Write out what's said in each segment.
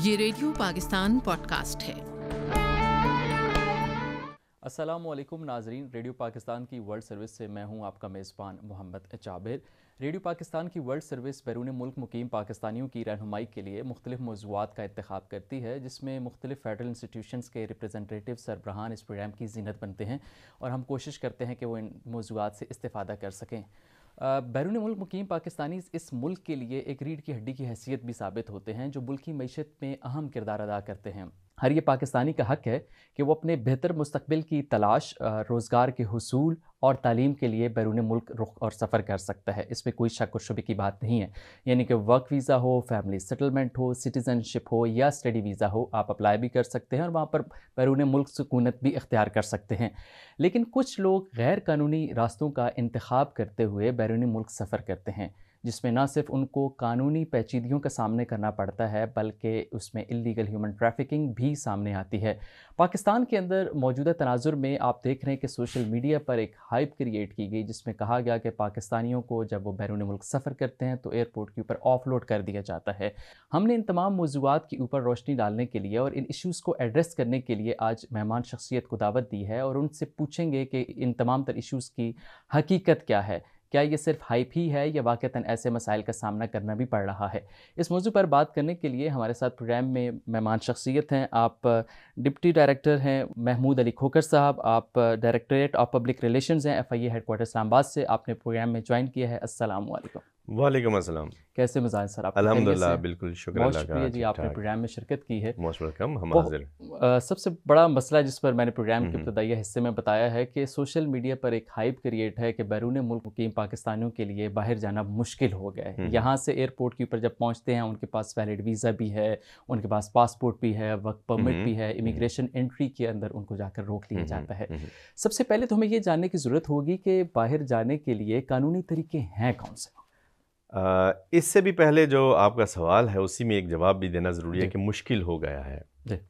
ये radio Pakistan podcast है। अस्सलामुअलैकुम नाजरीन, रेडियो पाकिस्तान की वर्ल्ड सर्विस से मैं हूं आपका मेज़बान मोहम्मद जाबिर। रेडियो पाकिस्तान की वर्ल्ड सर्विस बैरून मुल्क मुकीम पाकिस्तानियों की रहनुमाई के लिए मुख्तलिफ मौज़ूआत का इंतखाब करती है, जिसमें मुख्तलिफ फेडरल इंस्टीट्यूशंस के रिप्रेजेंटेटिव सरबराहान इस प्रोग्राम की ज़ीनत बनते हैं और हम कोशिश करते हैं कि वो इन मौज़ूआत से इस्तेफ़ादा कर सकें। बैरून मुल्क मुकीम पाकिस्तानी इस मुल्क के लिए एक रीढ़ की हड्डी की हैसियत भी साबित होते हैं, जो मुल्क की मईशत में अहम किरदार अदा करते हैं। हर ये पाकिस्तानी का हक़ है कि वो अपने बेहतर मुस्तकबिल की तलाश, रोज़गार के हुसूल और तालीम के लिए बैरून मुल्क रुख और सफ़र कर सकता है। इसमें कोई शक व शुबे की बात नहीं है। यानी कि वर्क वीज़ा हो, फैमिली सेटलमेंट हो, सिटीज़नशिप हो या स्टडी वीज़ा हो, आप अप्लाई भी कर सकते हैं और वहाँ पर बैरून मुल्क सुकूनत भी इख्तियार कर सकते हैं। लेकिन कुछ लोग गैर कानूनी रास्तों का इंतखाब करते हुए बैरून मुल्क सफ़र करते हैं, जिसमें न सिर्फ उनको कानूनी पेचीदगियों का सामना करना पड़ता है, बल्कि उसमें इल्लीगल ह्यूमन ट्रैफिकिंग भी सामने आती है। पाकिस्तान के अंदर मौजूदा तनाजुर में आप देख रहे हैं कि सोशल मीडिया पर एक हाइप क्रिएट की गई, जिसमें कहा गया कि पाकिस्तानियों को जब वो बैरून मुल्क सफ़र करते हैं तो एयरपोर्ट के ऊपर ऑफलोड कर दिया जाता है। हमने इन तमाम मौज़ूआत के ऊपर रोशनी डालने के लिए और इन इश्यूज़ को एड्रेस करने के लिए आज मेहमान शख्सियत को दावत दी है और उनसे पूछेंगे कि इन तमाम तर इश्यूज़ की हकीकत क्या है। क्या ये सिर्फ हाइप ही है या वाक़तन ऐसे मसाइल का सामना करना भी पड़ रहा है? इस मौजू पर बात करने के लिए हमारे साथ प्रोग्राम में मेहमान शख्सियत हैं। आप डिप्टी डायरेक्टर हैं महमूद अली खोकर साहब, आप डायरेक्टरेट ऑफ पब्लिक रिलेशंस हैं FIA हेडक्वार्टर इस्लामाबाद से। आपने प्रोग्राम में ज्वाइन किया है। अस्सलाम वालेकुम। वालेकुम अस्सलाम। कैसे मिजाज सर? आप अल्हम्दुलिल्लाह, बिल्कुल शुक्र बहुत अल्लाह का। शुक्रिया जी, आपने प्रोग्राम में शिरकत की है। मोस्ट वेलकम, हम बहुत हाजिर। सबसे बड़ा मसला जिस पर मैंने प्रोग्राम के इब्तदाई हिस्से में बताया है कि सोशल मीडिया पर एक हाइप क्रिएट है कि बैरून मुल्क मुकीम पाकिस्तानियों के लिए बाहर जाना मुश्किल हो गया है। यहाँ से एयरपोर्ट के ऊपर जब पहुँचते हैं, उनके पास वैलिड वीज़ा भी है, उनके पास पासपोर्ट भी है, वर्क परमिट भी है, इमिग्रेशन एंट्री के अंदर उनको जाकर रोक लिया जाता है। सबसे पहले तो हमें ये जानने की ज़रूरत होगी कि बाहर जाने के लिए कानूनी तरीके हैं कौन से? इससे भी पहले जो आपका सवाल है उसी में एक जवाब भी देना ज़रूरी है कि मुश्किल हो गया है।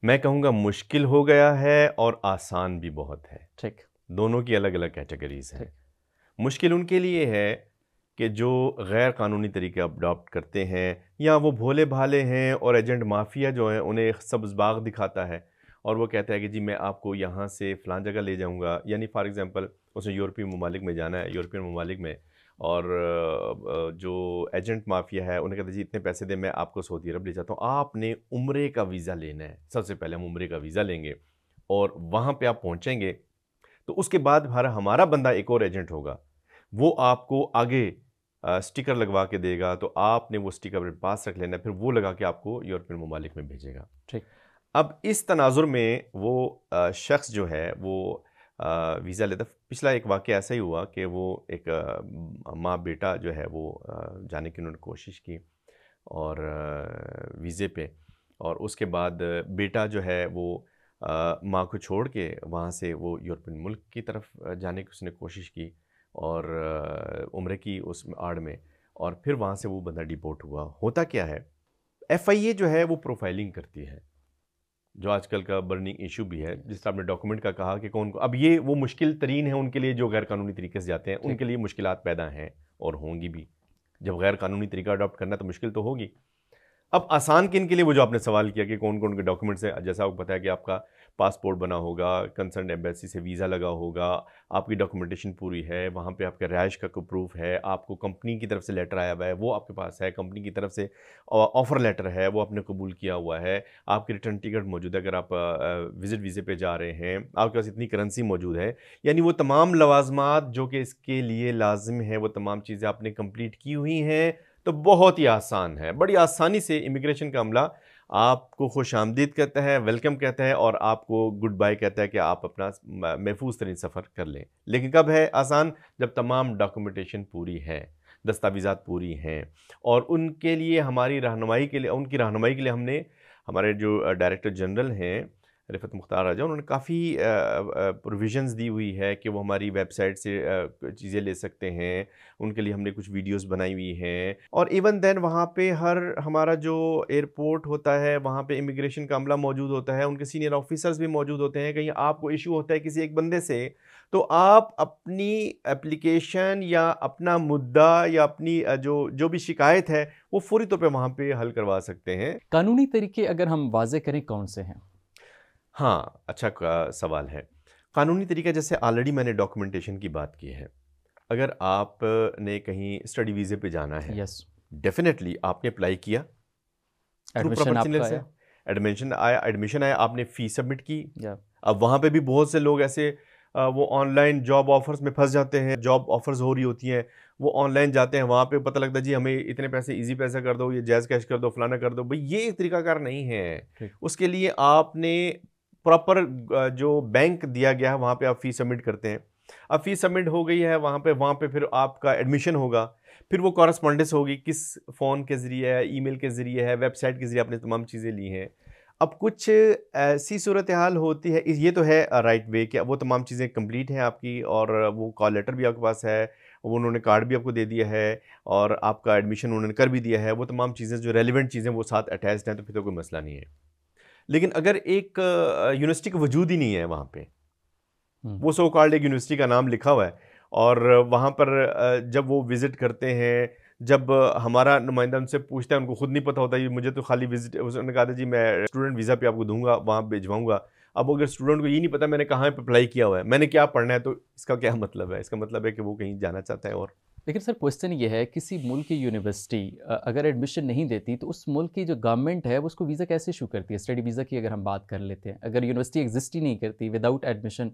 मैं कहूँगा मुश्किल हो गया है और आसान भी बहुत है। ठीक, दोनों की अलग अलग कैटेगरीज हैं। मुश्किल उनके लिए है कि जो गैर कानूनी तरीके अडॉप्ट करते हैं या वो भोले भाले हैं और एजेंट माफिया जो हैं उन्हें एक सब्ज़ बाग दिखाता है और वो कहता है कि जी मैं आपको यहाँ से फ़लाँ जगह ले जाऊँगा। यानी फ़ॉर एग्ज़ाम्पल उसे यूरोपीय ममालिक में जाना है, यूरोपियन ममालिक में, और जो एजेंट माफिया है उन्हें कहते हैं जी इतने पैसे दे, मैं आपको सऊदी अरब ले जाता हूँ, आपने उम्रे का वीज़ा लेना है। सबसे पहले हम उम्रे का वीज़ा लेंगे और वहाँ पे आप पहुँचेंगे तो उसके बाद हमारा बंदा एक और एजेंट होगा, वो आपको आगे स्टिकर लगवा के देगा, तो आपने वो स्टिकर अपने पास रख लेना है, फिर वो लगा के आपको यूरोपियन ममालिक में भेजेगा। ठीक। अब इस तनाजुर में वो शख्स जो है वो वीज़ा लेता। पिछला एक वाक़या ऐसा ही हुआ कि वो एक माँ बेटा जो है वो जाने की उन्होंने कोशिश की और वीज़े पे, और उसके बाद बेटा जो है वो माँ को छोड़ के वहाँ से वो यूरोपियन मुल्क की तरफ जाने की उसने कोशिश की और उम्रे की उस आड़ में, और फिर वहाँ से वो बंदा डिपोर्ट हुआ। होता क्या है, FIA जो है वो प्रोफाइलिंग करती है, जो आजकल का बर्निंग इशू भी है, जिस तरह आपने डॉक्यूमेंट का कहा कि कौन को, अब ये वो मुश्किल तरीन है उनके लिए जो गैर कानूनी तरीके से जाते हैं, उनके लिए मुश्किलात पैदा हैं और होंगी भी। जब गैर कानूनी तरीका अडॉप्ट करना तो मुश्किल तो होगी। अब आसान किन के लिए, वो जो आपने सवाल किया कि कौन कौन के डॉक्यूमेंट्स हैं, जैसा आपको पता है कि आपका पासपोर्ट बना होगा, कंसर्न एम्बेसी से वीज़ा लगा होगा, आपकी डॉक्यूमेंटेशन पूरी है, वहाँ पे आपका रिहाइश का कोई प्रूफ है, आपको कंपनी की तरफ से लेटर आया हुआ है वो आपके पास है, कंपनी की तरफ से ऑफ़र लेटर है वो आपने कबूल किया हुआ है, आपकी रिटर्न टिकट मौजूद है, अगर आप विज़िट वीज़े पे जा रहे हैं, आपके पास इतनी करेंसी मौजूद है, यानी वो तमाम लवाजमात जो कि इसके लिए लाजिम है वो तमाम चीज़ें आपने कंप्लीट की हुई हैं, तो बहुत ही आसान है। बड़ी आसानी से इमिग्रेशन का अमला आपको खुशामदीद कहता है, वेलकम कहता है और आपको गुड बाय कहता है कि आप अपना महफूज तरीन सफ़र कर लें। लेकिन कब है आसान? जब तमाम डॉक्यूमेंटेशन पूरी है, दस्तावेज़ात पूरी हैं, और उनके लिए हमारी रहनुमाई के लिए, उनकी रहनुमाई के लिए हमने हमारे जो डायरेक्टर जनरल हैं रिफत मुख्तार राजा, उन्होंने काफ़ी प्रोविजंस दी हुई है कि वो हमारी वेबसाइट से चीज़ें ले सकते हैं। उनके लिए हमने कुछ वीडियोस बनाई हुई हैं, और इवन देन वहाँ पे हर हमारा जो एयरपोर्ट होता है वहाँ पे इमिग्रेशन का अमला मौजूद होता है, उनके सीनियर ऑफिसर्स भी मौजूद होते हैं। कहीं आपको इशू होता है किसी एक बंदे से, तो आप अपनी एप्लीकेशन या अपना मुद्दा या अपनी जो जो भी शिकायत है वो फौरी तौर पे वहाँ पे हल करवा सकते हैं। कानूनी तरीके अगर हम वाजे करें कौन से हैं? हाँ, अच्छा सवाल है। कानूनी तरीका, जैसे ऑलरेडी मैंने डॉक्यूमेंटेशन की बात की है। अगर आपने कहीं स्टडी वीज़े पे जाना है, यस। डेफ़िनेटली आपने अप्लाई किया थ्रू एडमिशन प्रॉपर आपका चैनल से, आया? एडमिशन आया, आपने फ़ीस सबमिट की। या अब वहाँ पे भी बहुत से लोग ऐसे वो ऑनलाइन जॉब ऑफ़र्स में फँस जाते हैं। जॉब ऑफ़र्स हो रही होती हैं, वो ऑनलाइन जाते हैं, वहाँ पे पता लगता है जी हमें इतने पैसे ईज़ी पैसा कर दो, ये जैज़ कैश कर दो, फलाना कर दो। भई ये एक तरीकाकार नहीं है। ठीक। उसके लिए आपने प्रॉपर जो बैंक दिया गया है वहाँ पे आप फ़ीस सबमिट करते हैं। अब फ़ीस सबमिट हो गई है वहाँ पे फिर आपका एडमिशन होगा। फिर वो कॉरेस्पॉन्डेंस होगी, किस फ़ोन के ज़रिए है, ईमेल के ज़रिए है, वेबसाइट के ज़रिए आपने तमाम चीज़ें ली हैं। अब कुछ ऐसी सूरत हाल होती है, ये तो है राइट वे कि वो तमाम चीज़ें कंप्लीट हैं आपकी, और वो कॉल लेटर भी आपके पास है, वो उन्होंने कार्ड भी आपको दे दिया है, और आपका एडमिशन उन्होंने कर भी दिया है। वो तमाम चीज़ें जो रेलिवेंट चीज़ें वो साथ अटैच्ड हैं, तो फिर तो कोई मसला नहीं है। लेकिन अगर एक यूनिवर्सिटी का वजूद ही नहीं है वहाँ पे, वो सो कॉल्ड एक यूनिवर्सिटी का नाम लिखा हुआ है, और वहाँ पर जब वो विज़िट करते हैं, जब हमारा नुमाइंदा उनसे पूछता है, उनको खुद नहीं पता होता, ये मुझे तो खाली विज़िट, उन्होंने कहा था जी मैं स्टूडेंट वीज़ा पे आपको दूंगा, वहाँ भिजवाऊंगा। अब अगर स्टूडेंट को ये नहीं पता मैंने कहाँ पे अप्लाई किया हुआ है, मैंने क्या पढ़ना है, तो इसका क्या मतलब है? इसका मतलब है कि वो कहीं जाना चाहता है। और लेकिन सर क्वेश्चन ये है, किसी मुल्क की यूनिवर्सिटी अगर एडमिशन नहीं देती तो उस मुल्क की जो गवर्नमेंट है वो उसको वीज़ा कैसे इशू करती है? स्टडी वीज़ा की अगर हम बात कर लेते हैं, अगर यूनिवर्सिटी एग्जिस्ट ही नहीं करती विदाउट एडमिशन,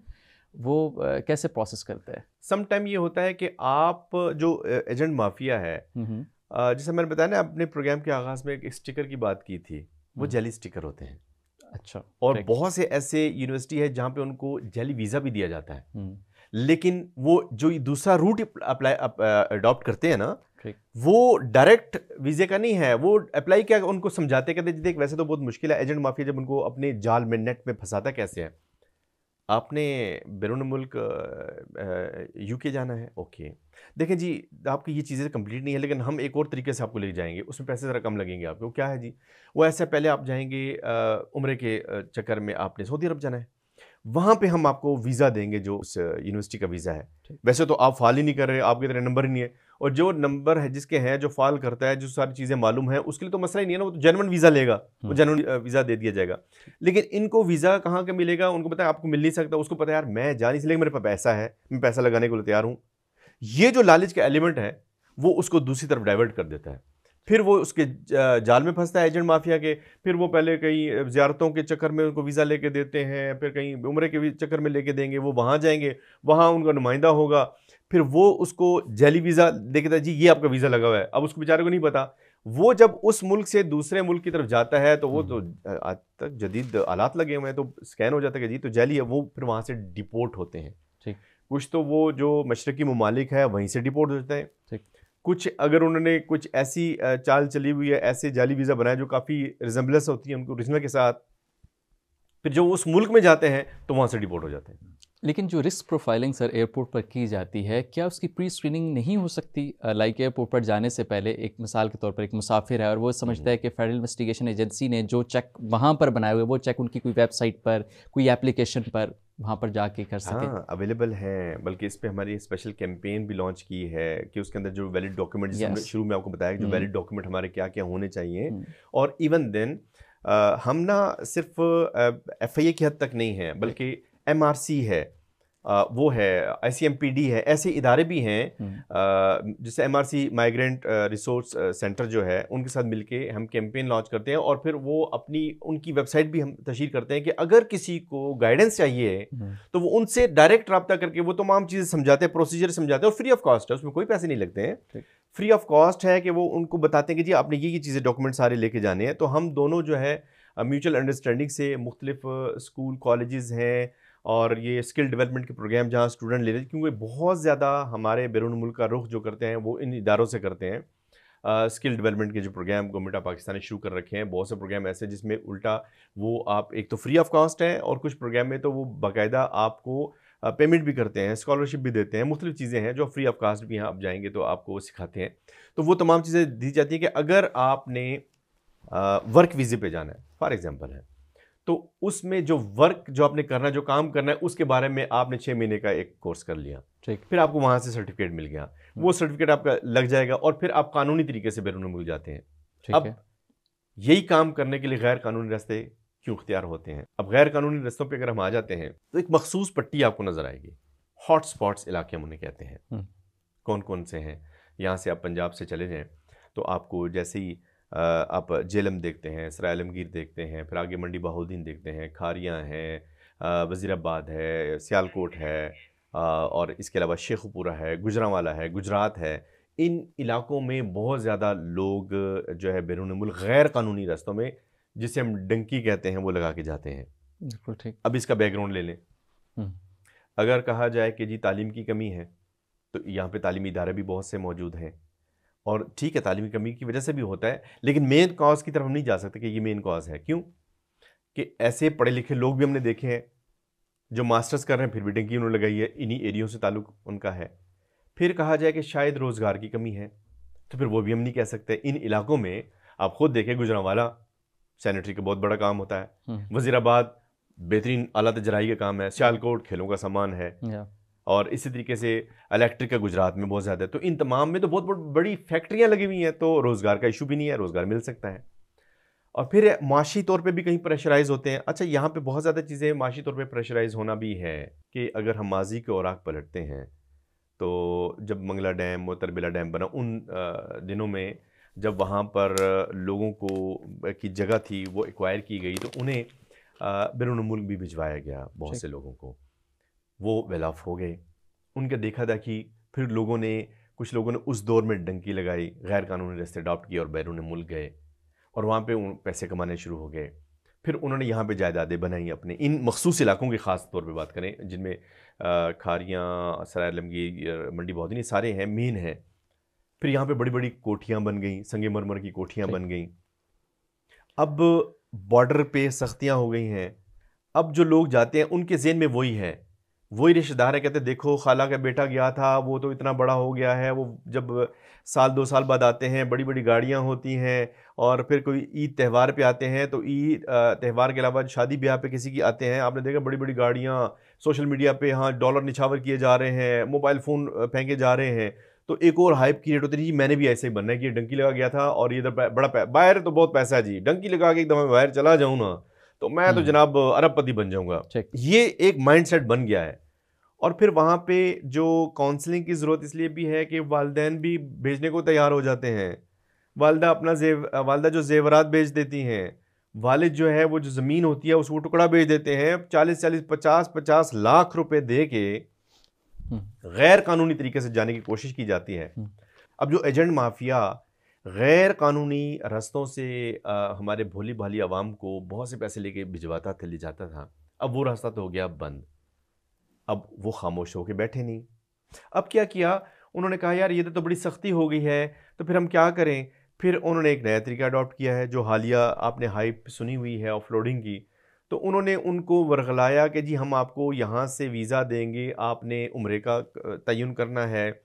वो कैसे प्रोसेस करता है? सम टाइम ये होता है कि आप जो एजेंट माफिया है, जैसे मैंने बताया ना अपने प्रोग्राम के आगाज़ में एक स्टिकर की बात की थी, वो जेली स्टिकर होते हैं। अच्छा। और ठीक। बहुत से ऐसे यूनिवर्सिटी है जहाँ पे उनको जेली वीज़ा भी दिया जाता है, हम्म, लेकिन वो जो ये दूसरा रूट अप्लाई अडॉप्ट करते हैं ना, ठीक। वो डायरेक्ट वीज़े का नहीं है। वो अप्लाई क्या उनको समझाते, कहते देख वैसे तो बहुत मुश्किल है, एजेंट माफिया जब उनको अपने जाल में नेट में फंसाता कैसे है। आपने बैरून मुल्क यूके जाना है, ओके, देखें जी आपकी ये चीज़ें कंप्लीट नहीं है, लेकिन हम एक और तरीके से आपको ले जाएंगे, उसमें पैसे ज़रा कम लगेंगे आपको। वो क्या है जी? वो ऐसा, पहले आप जाएंगे उम्रे के चक्कर में आपने सऊदी अरब जाना है, वहाँ पे हम आपको वीज़ा देंगे जो उस यूनिवर्सिटी का वीज़ा है। ठीक। वैसे तो आप फाल ही नहीं कर रहे, आपके तरह नंबर ही नहीं है, और जो नंबर है जिसके हैं, जो फाल करता है, जो सारी चीज़ें मालूम है, उसके लिए तो मसला ही नहीं है ना, वो तो जेन्युइन वीज़ा लेगा, वो जेन्युइन वीज़ा दे दिया जाएगा। लेकिन इनको वीज़ा कहाँ का मिलेगा? उनको पता है आपको मिल नहीं सकता, उसको पता है यार मैं जा नहीं सकता, मेरे पास पैसा है, मैं पैसा लगाने को तैयार हूँ। ये जो लालच का एलिमेंट है वो उसको दूसरी तरफ डाइवर्ट कर देता है, फिर वो उसके जाल में फंसता है एजेंट माफिया के। फिर वो पहले कहीं ज़ियारतों के चक्कर में उनको वीज़ा लेके देते हैं, फिर कहीं उम्रे के चक्कर में लेके देंगे, वो वहाँ जाएंगे, वहाँ उनका नुमाइंदा होगा, फिर वो उसको जैली वीज़ा देखेता है जी ये आपका वीज़ा लगा हुआ है। अब उसको बेचारे को नहीं पता, वो जब उस मुल्क से दूसरे मुल्क की तरफ जाता है तो वो तो आज तक जदीद आलात लगे हुए हैं, तो स्कैन हो जाता है कि जी तो जैली है, वो फिर वहाँ से डिपोर्ट होते हैं। ठीक। कुछ तो वो जो मशरकी ममालिक है वहीं से डिपोर्ट होते हैं। ठीक। कुछ अगर उन्होंने कुछ ऐसी चाल चली हुई है, ऐसे जाली वीज़ा बनाए जो काफ़ी रिजेंबलेंस होती है उनको ओरिजिनल के साथ, फिर जो उस मुल्क में जाते हैं तो वहाँ से डिपोर्ट हो जाते हैं। लेकिन जो रिस्क प्रोफाइलिंग सर एयरपोर्ट पर की जाती है, क्या उसकी प्री स्क्रीनिंग नहीं हो सकती? लाइक एयरपोर्ट पर जाने से पहले एक मिसाल के तौर पर एक मुसाफिर है और वो समझता है कि फेडरल इन्वेस्टिगेशन एजेंसी ने जो चेक वहाँ पर बनाए हुए वो चेक उनकी कोई वेबसाइट पर, कोई एप्लीकेशन पर वहाँ पर जाके कर सके। हाँ, अवेलेबल हैं, बल्कि इस पे हमारी स्पेशल कैंपेन भी लॉन्च की है कि उसके अंदर जो वैलिड डॉक्यूमेंट, जैसे हमने शुरू में आपको बताया कि जो वैलिड डॉक्यूमेंट हमारे क्या क्या होने चाहिए, और इवन देन हम ना सिर्फ FIA की हद तक नहीं है, बल्कि MRC है, वो है, ICMPD है, ऐसे इदारे भी हैं, जैसे MRC माइग्रेंट रिसोर्स सेंटर जो है, उनके साथ मिलके हम कैंपेन लॉन्च करते हैं, और फिर वो अपनी उनकी वेबसाइट भी हम तशहीर करते हैं कि अगर किसी को गाइडेंस चाहिए तो वो उनसे डायरेक्ट रब्ता करके वो तमाम चीज़ें समझाते हैं, प्रोसीजर समझाते हैं, और फ्री ऑफ कॉस्ट है, उसमें कोई पैसे नहीं लगते हैं, फ्री ऑफ कॉस्ट है कि वो उनको बताते हैं कि जी आपने ये चीज़ें डॉक्यूमेंट सारे लेके जाने हैं। तो हम दोनों जो है म्यूचुअल अंडरस्टैंडिंग से मुख्तलिफ स्कूल कॉलेजेस हैं और ये स्किल डेवलपमेंट के प्रोग्राम जहाँ स्टूडेंट ले रहे हैं, क्योंकि बहुत ज़्यादा हमारे बैरून मुल्क का रुख जो करते हैं वो इन इदारों से करते हैं। स्किल डेवलपमेंट के जो प्रोग्राम गवर्नमेंट ऑफ पाकिस्तान ने शुरू कर रखे हैं, बहुत से प्रोग्राम ऐसे जिसमें उल्टा वो आप एक तो फ्री ऑफ कॉस्ट है और कुछ प्रोग्राम में तो वो बाकायदा आपको पेमेंट भी करते हैं, स्कॉलरशिप भी देते हैं, मुख्तलिफ चीज़ें हैं जो फ्री ऑफ कास्ट भी यहाँ आप जाएंगे तो आपको वो सिखाते हैं। तो वो तमाम चीज़ें दी जाती हैं कि अगर आपने वर्क वीज़े पे जाना है फॉर एग्जांपल है, तो उसमें जो वर्क जो आपने करना है, जो काम करना है, उसके बारे में आपने 6 महीने का एक कोर्स कर लिया, ठीक, फिर आपको वहाँ से सर्टिफिकेट मिल गया, वो सर्टिफिकेट आपका लग जाएगा और फिर आप कानूनी तरीके से बैरून मुल्क जाते हैं। ठीक अब है। यही काम करने के लिए गैर कानूनी रास्ते क्यों इख्तियार होते हैं? अब गैर कानूनी रास्तों पे अगर हम आ जाते हैं तो एक मखसूस पट्टी आपको नज़र आएगी, हॉट स्पॉट्स इलाके हम उन्हें कहते हैं। कौन कौन से हैं? यहाँ से आप पंजाब से चले जाएँ तो आपको जैसे ही आप जेलम देखते हैं, सराय आलमगीर देखते हैं, फिर आगे मंडी बहाउद्दीन देखते हैं, खारियाँ हैं, वज़ीराबाद है, सियालकोट है, और इसके अलावा शेखुपुरा है, गुजरांवाला है, गुजरात है। इन इलाकों में बहुत ज़्यादा लोग जो है बैरून मुल्क गैर कानूनी रास्तों में, जिसे हम डंकी कहते हैं, वो लगा के जाते हैं। बिल्कुल ठीक। अब इसका बैकग्राउंड ले लें। अगर कहा जाए कि जी तालीम की कमी है, तो यहाँ पे तालीमी इदारे भी बहुत से मौजूद हैं और ठीक है तालीमी कमी की वजह से भी होता है, लेकिन मेन कॉज की तरफ हम नहीं जा सकते कि ये मेन कॉज है। क्यों? कि ऐसे पढ़े लिखे लोग भी हमने देखे हैं जो मास्टर्स कर रहे हैं फिर भी डंकी उन्होंने लगाई है, इन्हीं एरियो से ताल्लुक़ उनका है। फिर कहा जाए कि शायद रोज़गार की कमी है, तो फिर वो भी हम नहीं कह सकते। इन इलाकों में आप खुद देखें, गुजरांवाला सैनिटरी का बहुत बड़ा काम होता है, वज़ीराबाद बेहतरीन आला जराई का काम है, सियालकोट खेलों का सामान है, और इसी तरीके से इलेक्ट्रिक का गुजरात में बहुत ज़्यादा है। तो इन तमाम में तो बहुत बड़ी फैक्ट्रियाँ लगी हुई हैं, तो रोज़गार का इशू भी नहीं है, रोज़गार मिल सकता है। और फिर माशी तौर पे भी कहीं प्रेशराइज़ होते हैं। अच्छा, यहाँ पे बहुत ज़्यादा चीज़ें माशी तौर पे प्रेशराइज़ होना भी है कि अगर हम माजी के औराक पलटते हैं तो जब मंगला डैम और तरबिला डैम बना, उन दिनों में जब वहाँ पर लोगों को की जगह थी वो एक्वायर की गई, तो उन्हें बैरून मुल्क भी भिजवाया गया बहुत से लोगों को। वो वेल ऑफ हो गए, उनके देखा देखी फिर कुछ लोगों ने उस दौर में डंकी लगाई, गैर कानूनी रास्ते अडॉप्ट किए और बैरून मुल्क गए और वहाँ पे पैसे कमाने शुरू हो गए। फिर उन्होंने यहाँ पे जायदादें बनाई अपने इन मखसूस इलाकों की ख़ास तौर पे बात करें, जिनमें खारियाँ, सराय आलमगीर, मंडी बहाउद्दीन सारे हैं, मेन हैं। फिर यहाँ पे बड़ी बड़ी कोठियाँ बन गई, संगमरमर की कोठियाँ बन गई। अब बॉर्डर पे सख्तियाँ हो गई हैं। अब जो लोग जाते हैं उनके ज़हन में वही रिश्तेदार है, कहते देखो खाला का बेटा गया था, वो तो इतना बड़ा हो गया है, वो जब साल 2 साल बाद आते हैं, बड़ी बड़ी गाड़ियाँ होती हैं, और फिर कोई ईद त्यौहार पे आते हैं तो ईद त्यौहार के अलावा शादी ब्याह पे किसी की आते हैं, आपने देखा बड़ी बड़ी गाड़ियाँ, सोशल मीडिया पे हाँ डॉलर निछावर किए जा रहे हैं, मोबाइल फ़ोन फेंके जा रहे हैं। तो एक और हाइप क्रिएट होती है, जी मैंने भी ऐसे ही बनना है कि ये डंकी लगा गया था और ये इधर बड़ा बाहर तो बहुत पैसा है जी, डंकी लगा के एकदम बाहर चला जाऊँ ना तो मैं तो जनाब अरबपति बन जाऊँगा। ये एक माइंडसेट बन गया है। और फिर वहाँ पे जो काउंसलिंग की ज़रूरत इसलिए भी है कि वालिदैन भी भेजने को तैयार हो जाते हैं। वालिदा जो ज़ेवरात भेज देती हैं, वालिद जो है वो जो ज़मीन होती है उसको टुकड़ा भेज देते हैं, 40-40, 50-50 लाख रुपए दे के गैर कानूनी तरीके से जाने की कोशिश की जाती है। अब जो एजेंट माफिया गैर कानूनी रास्तों से हमारे भोली भाली आवाम को बहुत से पैसे लेके भिजवाता था, ले जाता था, अब वो रास्ता तो हो गया बंद। अब वो खामोश होकर बैठे नहीं। अब क्या किया उन्होंने, कहा यार ये तो बड़ी सख्ती हो गई है, तो फिर हम क्या करें। फिर उन्होंने एक नया तरीका अडॉप्ट किया है, जो हालिया आपने हाइप सुनी हुई है ऑफलोडिंग की। तो उन्होंने उनको वर्गलाया कि जी हम आपको यहाँ से वीज़ा देंगे, आपने उम्रे का तयन करना है,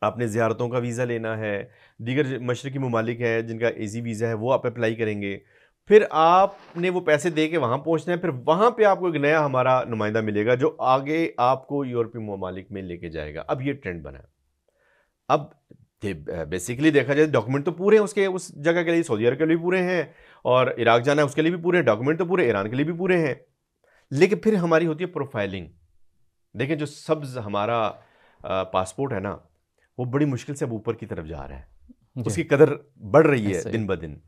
आपने ज़ियारतों का वीज़ा लेना है, दीगर मशरक़ी ममालिक है जिनका ईज़ी वीज़ा है वो आप अप्लाई करेंगे, फिर आपने वो पैसे दे के वहाँ पहुँचना है, फिर वहाँ पे आपको एक नया हमारा नुमाइंदा मिलेगा जो आगे आपको यूरोपीय ममालिक में लेके जाएगा। अब ये ट्रेंड बना है। अब बेसिकली देखा जाए डॉक्यूमेंट तो पूरे हैं उसके, उस जगह के लिए, सऊदी अरब के लिए भी पूरे हैं, और इराक जाना है उसके लिए भी पूरे हैं, डॉक्यूमेंट तो पूरे, ईरान के लिए भी पूरे हैं। लेकिन फिर हमारी होती है प्रोफाइलिंग। देखें जो सब्ज़ हमारा पासपोर्ट है ना, वो बड़ी मुश्किल से अब ऊपर की तरफ जा रहा है, उसकी कदर बढ़ रही है दिन ब दिन,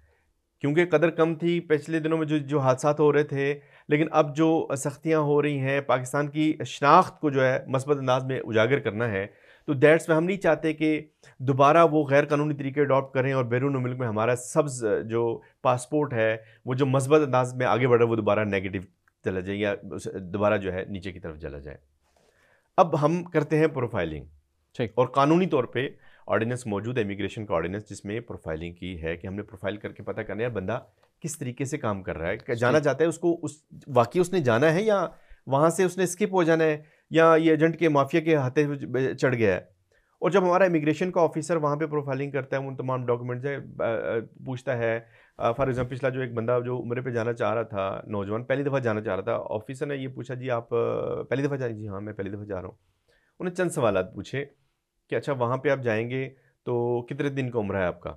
क्योंकि कदर कम थी पिछले दिनों में जो हादसात हो रहे थे। लेकिन अब जो सख्तियाँ हो रही हैं, पाकिस्तान की शनाख्त को जो है मस्बत अंदाज में उजागर करना है, तो दैट्स में हम नहीं चाहते कि दोबारा वो गैर कानूनी तरीके अडॉप्ट करें और बैरून मुल्क में हमारा सब्ज़ जो पासपोर्ट है वो जो मस्बत अंदाज में आगे बढ़े वो दोबारा नेगेटिव चला जाए या दोबारा जो है नीचे की तरफ चला जाए। अब हम करते हैं प्रोफाइलिंग। ठीक। और कानूनी तौर पे ऑर्डिनेंस मौजूद है, इमिग्रेशन का ऑर्डिनेंस, जिसमें प्रोफाइलिंग की है कि हमने प्रोफाइल करके पता करना है यार बंदा किस तरीके से काम कर रहा है, जाना चाहता है उसको, उस वाकई उसने जाना है या वहाँ से उसने स्किप हो जाना है या ये एजेंट के माफिया के हाथे चढ़ गया है। और जब हमारा इमिग्रेशन का ऑफिसर वहाँ पे प्रोफाइलिंग करता है, उन तमाम डॉक्यूमेंट से पूछता है, फॉर एग्जाम्पल पिछला जो एक बंदा जो उम्रे पे जाना चाह रहा था, नौजवान पहली दफ़ा जाना चाह रहा था, ऑफिसर ने ये पूछा जी आप पहली दफ़ा जा, जी हाँ मैं पहली दफ़ा जा रहा हूँ। उन्हें चंद सवाल पूछे कि अच्छा वहाँ पे आप जाएंगे तो कितने दिन का उम्र है आपका,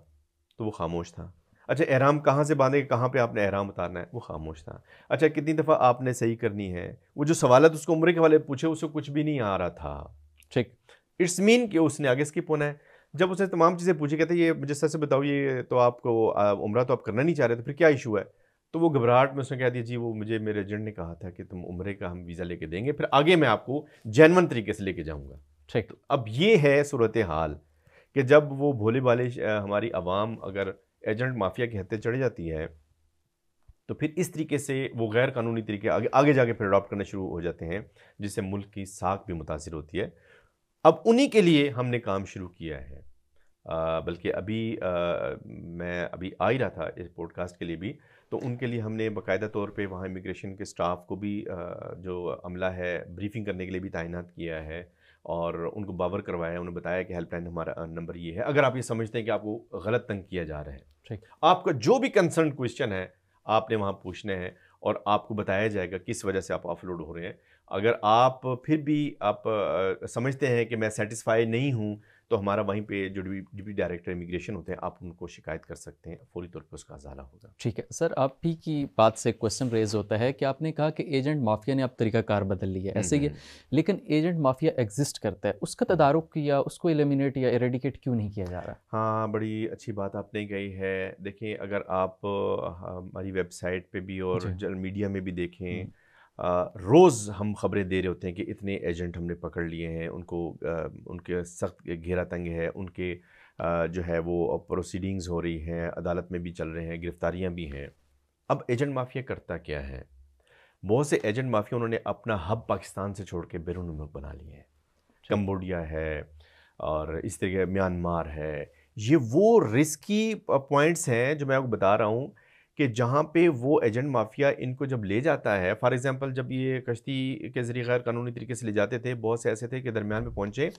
तो वो खामोश था। अच्छा एहराम कहाँ से बांधेंगे, कहाँ पे आपने एहराम उतारना है, वो खामोश था। अच्छा कितनी दफ़ा आपने सही करनी है, वो जो सवाल उसको उम्र के वाले पूछे उसको कुछ भी नहीं आ रहा था। ठीक। इट्स मीन कि उसने आगे स्किप होना है। जब उसने तमाम चीज़ें पूछी, कहते ये मुझे सच से बताओ, ये तो आपको उम्रा तो आप करना नहीं चाह रहे, तो फिर क्या इशू है? तो वो घबराहट में उसने कह दिया जी वो मुझे मेरे एजेंट ने कहा था कि तुम उम्रे का हम वीज़ा लेके देंगे, फिर आगे मैं आपको जेन्युइन तरीके से लेके जाऊँगा। ठीक। तो अब ये है सूरत हाल कि जब वो भोले भाले हमारी आवाम अगर एजेंट माफिया के हत्थे चढ़ जाती है, तो फिर इस तरीके से वो गैर कानूनी तरीके आगे आगे जाके फिर अडॉप्ट करने शुरू हो जाते हैं, जिससे मुल्क की साख भी मुतासिर होती है। अब उन्हीं के लिए हमने काम शुरू किया है। बल्कि अभी मैं अभी आ ही रहा था इस पॉडकास्ट के लिए भी, तो उनके लिए हमने बाकायदा तौर पे वहाँ इमिग्रेशन के स्टाफ को भी जो अमला है ब्रीफिंग करने के लिए भी तैनात किया है और उनको बावर करवाया। उन्हें बताया कि हेल्पलाइन हमारा नंबर ये है, अगर आप ये समझते हैं कि आपको गलत तंग किया जा रहा है, ठीक। आपका जो भी कंसर्न क्वेश्चन है आपने वहाँ पूछने हैं और आपको बताया जाएगा किस वजह से आप ऑफलोड हो रहे हैं। अगर आप फिर भी आप समझते हैं कि मैं सेटिस्फाई नहीं हूँ, तो हमारा वहीं पे जो डिप्टी डायरेक्टर इमिग्रेशन होते हैं, आप उनको शिकायत कर सकते हैं, फौरी तौर पे उसका अजाला होगा। ठीक है सर, आप ही की बात से क्वेश्चन रेज होता है कि आपने कहा कि एजेंट माफिया ने अब तरीकाकार बदल लिया है, ऐसे ही, लेकिन एजेंट माफिया एग्जिस्ट करता है, उसका तदारुक या उसको एलिमिनेट या एरेडिकेट क्यों नहीं किया जा रहा? हाँ, बड़ी अच्छी बात आपने कही है। देखिए अगर आप हमारी वेबसाइट पे भी और मीडिया में भी देखें, रोज़ हम खबरें दे रहे होते हैं कि इतने एजेंट हमने पकड़ लिए हैं, उनको उनके सख्त घेरा तंग है, उनके जो है वो प्रोसीडिंग्स हो रही हैं, अदालत में भी चल रहे हैं, गिरफ्तारियां भी हैं। अब एजेंट माफिया करता क्या है? बहुत से एजेंट माफिया उन्होंने अपना हब पाकिस्तान से छोड़ के बैरून मुल्क बना लिए हैं। कंबोडिया है और इस तरीके म्यांमार है। ये वो रिस्की पॉइंट्स हैं जो मैं आपको बता रहा हूँ कि जहाँ पे वो एजेंट माफिया इनको जब ले जाता है, फॉर एग्जांपल जब ये कश्ती के ज़रिए गैर कानूनी तरीके से ले जाते थे, बहुत से ऐसे थे कि दरमियान में पहुँचे,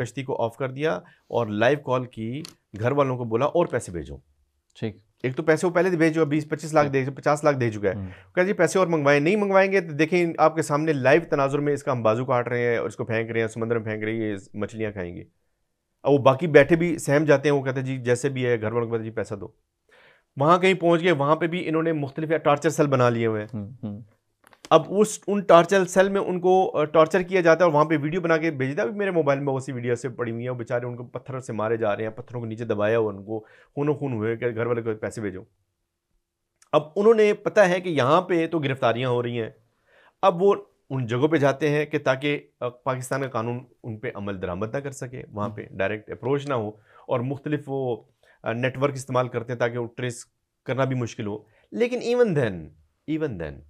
कश्ती को ऑफ कर दिया और लाइव कॉल की, घर वालों को बोला और पैसे भेजो। ठीक। एक तो पैसे वो पहले भेजो, 20-25 लाख दे, 50 लाख दे चुका है, कह जी पैसे और मंगवाएं, नहीं मंगवाएंगे तो देखें आपके सामने लाइव तनाजुर में इसका हम बाजू काट रहे हैं और इसको फेंक रहे हैं, समुद्र में फेंक रहे हैं, ये मछलियाँ खाएंगे। और वो बाकी बैठे भी सहम जाते हैं, वो कहते हैं जी जैसे भी है, घर वालों को कहते जी पैसा दो। वहाँ कहीं पहुँच गए, वहाँ पे भी इन्होंने मुख्तलिफ टॉर्चर सेल बना लिए हुए हैं। अब उन टॉर्चर सेल में उनको टॉर्चर किया जाता है और वहाँ पे वीडियो बना के भेजता है। मेरे मोबाइल में बहुत सी वीडियो से पड़ी हुई है, वो बेचारे उनको पत्थरों से मारे जा रहे हैं, पत्थरों को नीचे दबाया हुआ, उनको खूनो खून हुए कि घर वाले को पैसे भेजो। अब उन्होंने पता है कि यहाँ पे तो गिरफ्तारियाँ हो रही हैं, अब वो उन जगहों पे जाते हैं कि ताकि पाकिस्तान का कानून उन पे अमल दरामद ना कर सके, वहाँ पे डायरेक्ट अप्रोच ना हो, और मुख्तलिफ वो नेटवर्क इस्तेमाल करते हैं ताकि वो ट्रेस करना भी मुश्किल हो। लेकिन इवन देन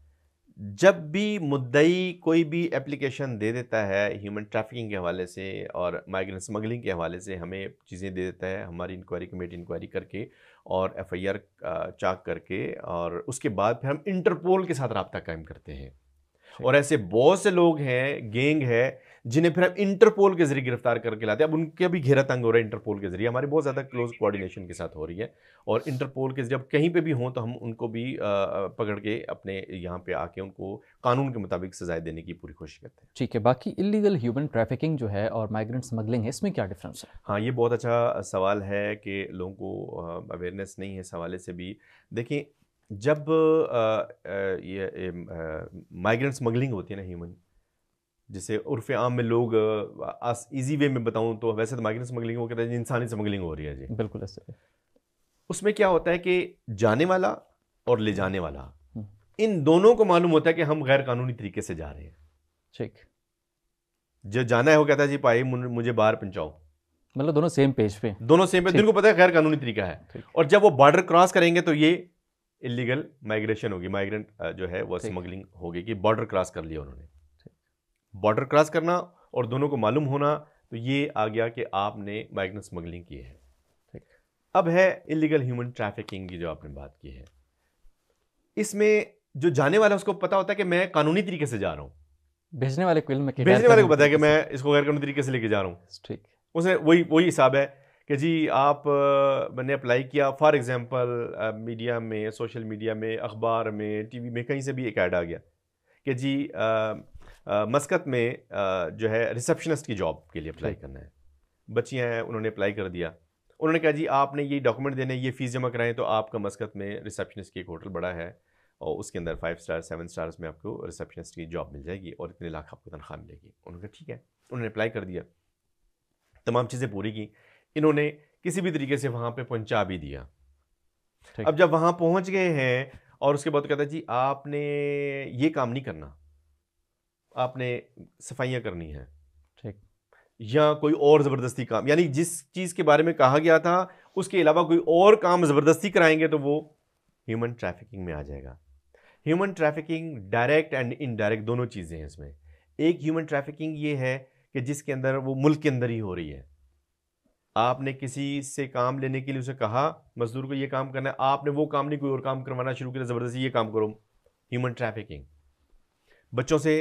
जब भी मुद्दई कोई भी एप्लीकेशन दे देता है ह्यूमन ट्रैफिकिंग के हवाले से और माइग्रेंट स्मगलिंग के हवाले से, हमें चीज़ें दे देता है, हमारी इंक्वायरी कमेटी इंक्वायरी करके और एफआईआर चाक करके, और उसके बाद फिर हम इंटरपोल के साथ रब्ता कायम करते हैं। और ऐसे बहुत से लोग हैं, गैंग है, जिन्हें फिर हम इंटरपोल के जरिए गिरफ्तार करके लाते हैं। अब उनके भी घेरा तंग हो रहा है इंटरपोल के जरिए, हमारी बहुत ज़्यादा क्लोज कोऑर्डिनेशन के साथ हो रही है, और इंटरपोल के जरिए अब कहीं पे भी हों तो हम उनको भी पकड़ के अपने यहाँ पे आके उनको कानून के मुताबिक सजाएं देने की पूरी कोशिश करते हैं। ठीक है, बाकी इलीगल ह्यूमन ट्रैफिकिंग जो है और माइग्रेंट स्मगलिंग है, इसमें क्या डिफरेंस है? हाँ, ये बहुत अच्छा सवाल है कि लोगों को अवेयरनेस नहीं है इस हवाले से भी। देखिए जब ये माइग्रेंट स्मगलिंग होती है ना, ह्यूमन, जिसे उर्फ़ आम में लोग ईजी वे में बताऊं तो वैसे तो माइग्रेंट स्मगलिंग वो कहते हैं इंसानी स्मगलिंग हो रही है जी। बिल्कुल ऐसे। उसमें क्या होता है कि जाने वाला और ले जाने वाला, इन दोनों को मालूम होता है कि हम गैर कानूनी तरीके से जा रहे हैं। ठीक। जो जाना है वो कहता है जी भाई मुझे बाहर पहुंचाओ, मतलब दोनों सेम पेज पे, जिनको पता है गैर कानूनी तरीका है। और जब वो बॉर्डर क्रॉस करेंगे तो ये इलीगल माइग्रेशन होगी, माइग्रेंट जो है वो स्मगलिंग होगी कि बॉर्डर क्रॉस कर लिया उन्होंने। बॉर्डर क्रॉस करना और दोनों को मालूम होना तो ये आ गया कि आपने माइग्रेंट स्मगलिंग की है। अब है इलीगल ह्यूमन ट्रैफिकिंग की जो आपने बात की है। इसमें जो जाने वाला है उसको पता होता है कि मैं कानूनी तरीके से जा रहा हूँ, भेजने वाले को इल्म है कि भेजने वाले को पता है कि मैं इसको गैर कानूनी तरीके से लेके जा रहा हूँ। ठीक, उसने वही हिसाब है कि जी आप मैंने अप्लाई किया, फॉर एग्जांपल मीडिया में, सोशल मीडिया में, अखबार में, टीवी में, कहीं से भी एक ऐड आ गया कि जी मस्कत में जो है रिसेप्शनिस्ट की जॉब के लिए अप्लाई करना है। बच्चियाँ हैं, उन्होंने अप्लाई कर दिया। उन्होंने कहा जी आपने ये डॉक्यूमेंट देने, ये फ़ीस जमा कराएं तो आपका मस्कत में रिसेप्शनिस्ट की एक होटल बड़ा है और उसके अंदर 5 स्टार 7 स्टार्स में आपको रिसेप्शनिस्ट की जॉब मिल जाएगी और इतने लाख आपको तनख्वाह मिलेगी। उन्होंने कहा ठीक है, उन्होंने अप्लाई कर दिया, तमाम चीज़ें पूरी की, इन्होंने किसी भी तरीके से वहाँ पे पहुँचा भी दिया। अब जब वहाँ पहुँच गए हैं और उसके बाद कहता है जी आपने ये काम नहीं करना, आपने सफाइयाँ करनी है, ठीक, या कोई और ज़बरदस्ती काम, यानी जिस चीज़ के बारे में कहा गया था उसके अलावा कोई और काम ज़बरदस्ती कराएंगे तो वो ह्यूमन ट्रैफिकिंग में आ जाएगा। Human trafficking direct and indirect दोनों चीज़ें हैं इसमें। एक ह्यूमन ट्रैफिकिंग ये है कि जिसके अंदर वो मुल्क के अंदर ही हो रही है। आपने किसी से काम लेने के लिए उसे कहा, मजदूर को ये काम करना है, आपने वो काम नहीं कोई और काम करवाना शुरू किया, ज़बरदस्ती ये काम करो, ह्यूमन ट्रैफिकिंग। बच्चों से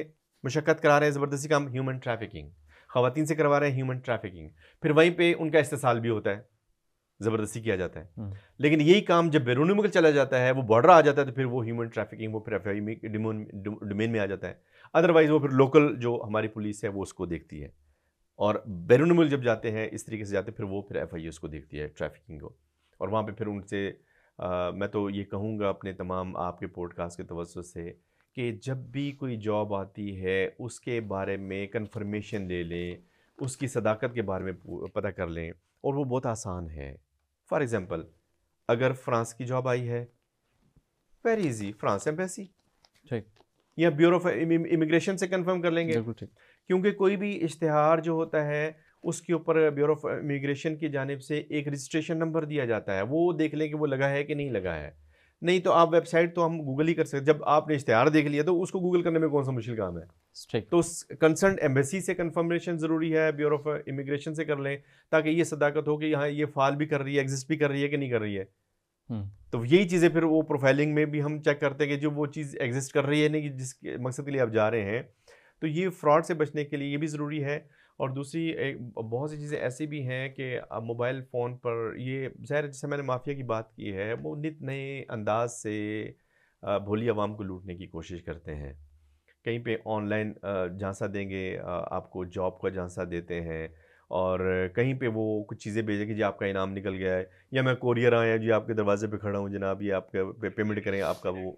मुशक्कत करा रहे हैं, ज़बरदस्ती काम, ह्यूमन ट्रैफिकिंग। ख़वातीन से करवा रहे हैं, ह्यूमन ट्रैफिकिंग। फिर वहीं पे उनका इस्तेसाल भी होता है, ज़बरदस्ती किया जाता है। लेकिन यही काम जब बैरूनी मुल्क चला जाता है, वो बॉर्डर आ जाता है, तो फिर वो ह्यूमन ट्रैफिकिंग, वो फिर एफआई में डोमेन में आ जाता है। अदरवाइज़ वो फिर लोकल जो हमारी पुलिस है वो उसको देखती है, और बैरूनी मुल्क जब जाते हैं इस तरीके से जाते हैं, फिर वो फिर एफआई उसको देखती है ट्रैफिकिंग को, और वहाँ पर फिर उनसे मैं तो ये कहूँगा अपने तमाम आपके पॉडकास्ट के तवज्जुह से कि जब भी कोई जॉब आती है उसके बारे में कंफर्मेशन ले लें, उसकी सदाकत के बारे में पता कर लें, और वो बहुत आसान है। फॉर एग्ज़ाम्पल अगर फ़्रांस की जॉब आई है, वेरी इजी, फ्रांस एम्बेसी, ठीक, या ब्यूरो ऑफ इमिग्रेशन से कंफर्म कर लेंगे, क्योंकि कोई भी इश्तिहार जो होता है उसके ऊपर ब्यूरो ऑफ इमिग्रेशन की जानिब से एक रजिस्ट्रेशन नंबर दिया जाता है, वो देख लें कि वो लगा है कि नहीं लगा है। नहीं तो आप वेबसाइट तो हम गूगल ही कर सकते, जब आपने इश्तिहार देख लिया तो उसको गूगल करने में कौन सा मुश्किल काम है। तो कंसर्न एम्बेसी से कंफर्मेशन ज़रूरी है, ब्यूरो ऑफ इमिग्रेशन से कर लें, ताकि ये सदाकत हो कि यहाँ ये फाल भी कर रही है, एग्जिस्ट भी कर रही है कि नहीं कर रही है। तो यही चीज़ें फिर वो प्रोफाइलिंग में भी हम चेक करते हैं कि जो वो चीज़ एग्जिस्ट कर रही है नहीं, जिस मकसद के लिए आप जा रहे हैं। तो ये फ्रॉड से बचने के लिए ये भी ज़रूरी है। और दूसरी एक बहुत सी चीज़ें ऐसी भी हैं कि मोबाइल फ़ोन पर ये ज़ाहिर, जैसे मैंने माफिया की बात की है, वो नित नए अंदाज से भोली आवाम को लूटने की कोशिश करते हैं। कहीं पे ऑनलाइन झांसा देंगे, आपको जॉब का झांसा देते हैं, और कहीं पे वो कुछ चीज़ें भेजें कि जी आपका इनाम निकल गया है, या मैं कोरियर आया जी आपके दरवाजे पे खड़ा हूँ जनाब, ये आपका पेमेंट करें, आपका वो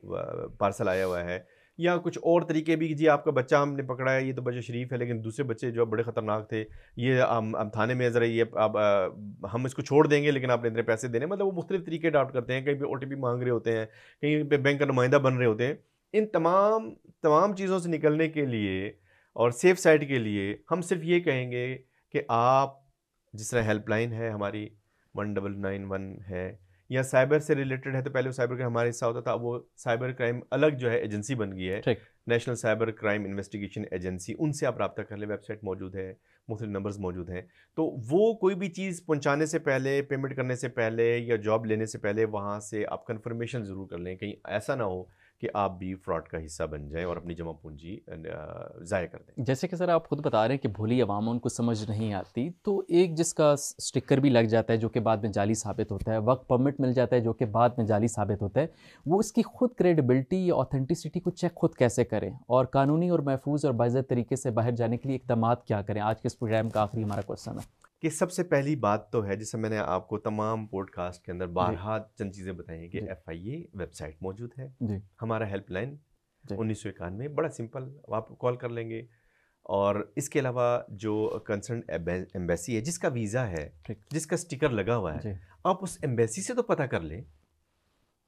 पार्सल आया हुआ है। या कुछ और तरीके भी कि जी आपका बच्चा हमने पकड़ा है, ये तो बच्चा शरीफ है लेकिन दूसरे बच्चे जो बड़े ख़तरनाक थे, ये हम थाने में ज़रा ये अब हम इसको छोड़ देंगे लेकिन आपने इतने पैसे देने, मतलब वो मुख्तलिफ तरीके अडॉप्ट करते हैं। कहीं पे ओटीपी मांग रहे होते हैं, कहीं पे बैंक का नुमाइंदा बन रहे होते हैं। इन तमाम चीज़ों से निकलने के लिए और सेफ साइड के लिए हम सिर्फ ये कहेंगे कि आप, जिस तरह हेल्पलाइन है हमारी 1991 है, या साइबर से रिलेटेड है, तो पहले वो साइबर क्राइम हमारे हिस्सा होता था, वो साइबर क्राइम अलग जो है एजेंसी बन गई है, national cyber crime investigation agency, उनसे आप रब्ता कर लें, वेबसाइट मौजूद है, मुख्तलिफ नंबर्स मौजूद हैं। तो वो कोई भी चीज़ पहुंचाने से पहले, पेमेंट करने से पहले, या जॉब लेने से पहले वहाँ से आप कंफर्मेशन ज़रूर कर लें, कहीं ऐसा ना हो कि आप भी फ्रॉड का हिस्सा बन जाएं और अपनी जमा पूंजी ज़ाया कर दें। जैसे कि सर आप खुद बता रहे हैं कि भोली अवाम उनको समझ नहीं आती, तो एक जिसका स्टिकर भी लग जाता है जो कि बाद में जाली साबित होता है, वर्क परमिट मिल जाता है जो कि बाद में जाली साबित होता है, वो इसकी खुद क्रेडिबिलिटी या ऑथेंटिसिटी को चेक खुद कैसे करें, और कानूनी और महफूज और बाइज़्ज़त तरीके से बाहर जाने के लिए इक़दाम क्या करें? आज के इस प्रोग्राम का आखिरी हमारा क्वेश्चन है कि सबसे पहली बात तो है, जैसे मैंने आपको तमाम पॉडकास्ट के अंदर बारहा चंद चीज़ें बताई हैं कि FIA वेबसाइट मौजूद है जी। हमारा हेल्पलाइन 1991, बड़ा सिंपल, आप कॉल कर लेंगे। और इसके अलावा जो कंसर्न एम्बेसी है, जिसका वीज़ा है, जिसका स्टिकर लगा हुआ है, आप उस एम्बेसी से तो पता कर लें।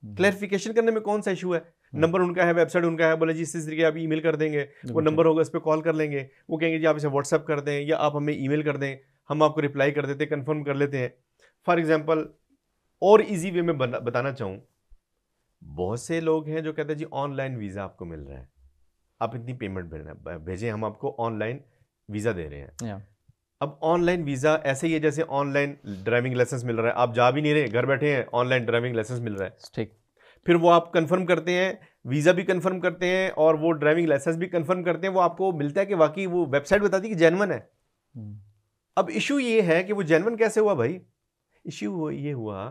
क्लैरिफिकेशन करने में कौन सा इशू है? नंबर उनका है, वेबसाइट उनका है, बोले जी इस तरीके आप ईमेल कर देंगे, वो नंबर होगा, इस पर कॉल कर लेंगे, वो कहेंगे जी आप इसे व्हाट्सएप कर दें या आप हमें ईमेल कर दें, हम आपको रिप्लाई कर देते हैं, कंफर्म कर लेते हैं। फॉर एग्जांपल, और इजी वे में बताना चाहूँ, बहुत से लोग हैं जो कहते हैं जी ऑनलाइन वीज़ा आपको मिल रहा है, आप इतनी पेमेंट भेजें, हम आपको ऑनलाइन वीज़ा दे रहे हैं। अब ऑनलाइन वीज़ा ऐसे ही है जैसे ऑनलाइन ड्राइविंग लाइसेंस मिल रहा है, आप जा भी नहीं रहे, घर बैठे हैं, ऑनलाइन ड्राइविंग लाइसेंस मिल रहा है। ठीक। फिर वो आप कंफर्म करते हैं, वीज़ा भी कंफर्म करते हैं और वो ड्राइविंग लाइसेंस भी कंफर्म करते हैं, वो आपको मिलता है कि वाकई वो वेबसाइट बताती है कि जेन्युइन है। अब इशू ये है कि वो जेन्युइन कैसे हुआ भाई? इशू ये हुआ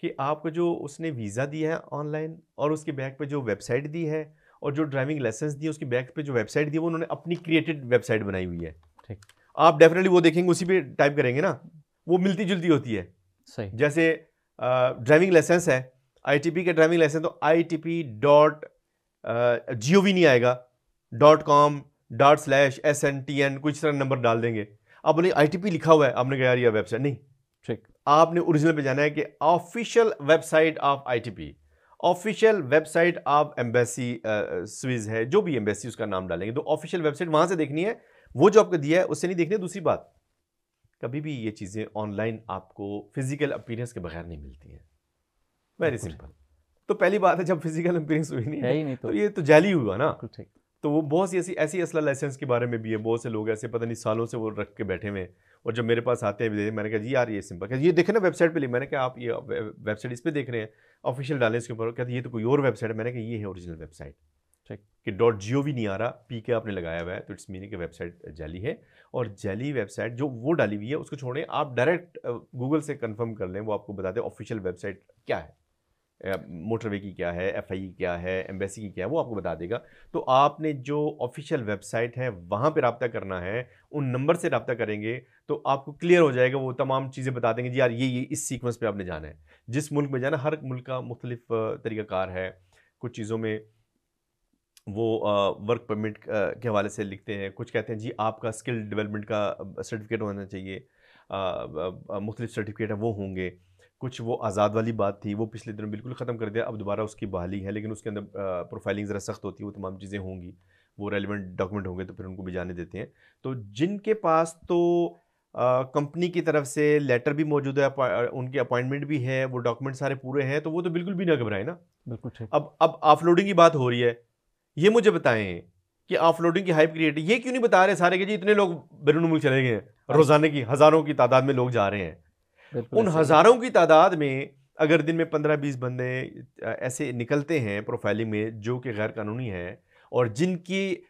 कि आपको जो उसने वीज़ा दिया है ऑनलाइन और उसके बैक पे जो वेबसाइट दी है और जो ड्राइविंग लाइसेंस दी है उसके बैक पे जो वेबसाइट दी है वो उन्होंने अपनी क्रिएटेड वेबसाइट बनाई हुई है। ठीक। आप डेफिनेटली वो देखेंगे, उसी पे टाइप करेंगे ना, वो मिलती जुलती होती है। सही। जैसे ड्राइविंग लाइसेंस है, ITP का ड्राइविंग लाइसेंस, तो ITP.gov नहीं आएगा, .com/SNTN कुछ तरह नंबर डाल देंगे, आप बोले ITP लिखा हुआ है, आपने कहा यार ये वेबसाइट नहीं। ठीक। आपने ओरिजिनल पे जाना है कि official website of ITP, official website of embassy Swiss है, जो भी एम्बेसी उसका नाम डालेंगे, तो ऑफिशियल वेबसाइट वहां से देखनी है, वो जो आपको दिया है उससे नहीं देखनी है। दूसरी बात, कभी भी ये चीज़ें ऑनलाइन आपको फिजिकल अपीयरेंस के बगैर नहीं मिलती हैं। Very simple. तो पहली बात है, जब फिजिकल अपीयरेंस हुई नहीं है ही नहीं तो ये तो जाली हुआ ना। ठीक। तो वो बहुत सी ऐसी असला लाइसेंस के बारे में भी है, बहुत से लोग ऐसे पता नहीं सालों से वो रख के बैठे हुए हैं, और जब मेरे पास आते हैं मैंने कहा जी यार ये सिंपल, ये देखे ना वेबसाइट पे लिख, मैंने कहा आप ये वेबसाइट इस पे देख रहे हैं ऑफिशियल डालें इसके ऊपर, कहते ये तो कोई और वेबसाइट है। मैंने कहा ये है ओरिजिनल वेबसाइट। ठीक। कि .gov नहीं आ रहा, PK आपने लगाया हुआ है, तो इट्स मीनिंग कि वेबसाइट जाली है। और जाली वेबसाइट जो वो डाली हुई है उसको छोड़ें, आप डायरेक्ट गूगल से कंफर्म कर लें, वो आपको बताते हैं ऑफिशियल वेबसाइट क्या है, मोटरवे की क्या है, FI की क्या है, एम्बेसी की क्या है, वो आपको बता देगा। तो आपने जो ऑफिशियल वेबसाइट है वहाँ पे रब्ता करना है, उन नंबर से रब्ता करेंगे तो आपको क्लियर हो जाएगा, वो तमाम चीज़ें बता देंगे जी यार ये इस सीक्वेंस पे आपने जाना है, जिस मुल्क में जाना। हर मुल्क का मुख्तलिफ तरीक़ाकार है, कुछ चीज़ों में वो वर्क परमिट के हवाले से लिखते हैं, कुछ कहते हैं जी आपका स्किल डेवलपमेंट का सर्टिफिकेट होना चाहिए, मुख्तलिफ सर्टिफिकेट है वो होंगे। कुछ वो आज़ाद वाली बात थी, वो पिछले दिनों बिल्कुल ख़त्म कर दिया, अब दोबारा उसकी बहाली है, लेकिन उसके अंदर प्रोफाइलिंग ज़रा सख्त होती है, वो तमाम चीज़ें होंगी, वो रेलिवेंट डॉक्यूमेंट होंगे तो फिर उनको भी जाने देते हैं। तो जिनके पास तो कंपनी की तरफ से लेटर भी मौजूद है, उनकी अपॉइंटमेंट भी है, वो डॉक्यूमेंट सारे पूरे हैं, तो वो तो बिल्कुल भी ना घबराए ना। बिल्कुल ठीक। अब ऑफलोडिंग की बात हो रही है, ये मुझे बताएं कि ऑफलोडिंग की हाइप क्रिएट, ये क्यों नहीं बता रहे सारे कि जी इतने लोग बैरून मुल्क चले गए हैं, रोजाना की हज़ारों की तादाद में लोग जा रहे हैं। उन हज़ारों की तादाद में अगर दिन में 15-20 बंदे ऐसे निकलते हैं प्रोफाइलिंग में जो कि गैर कानूनी है, और जिनकी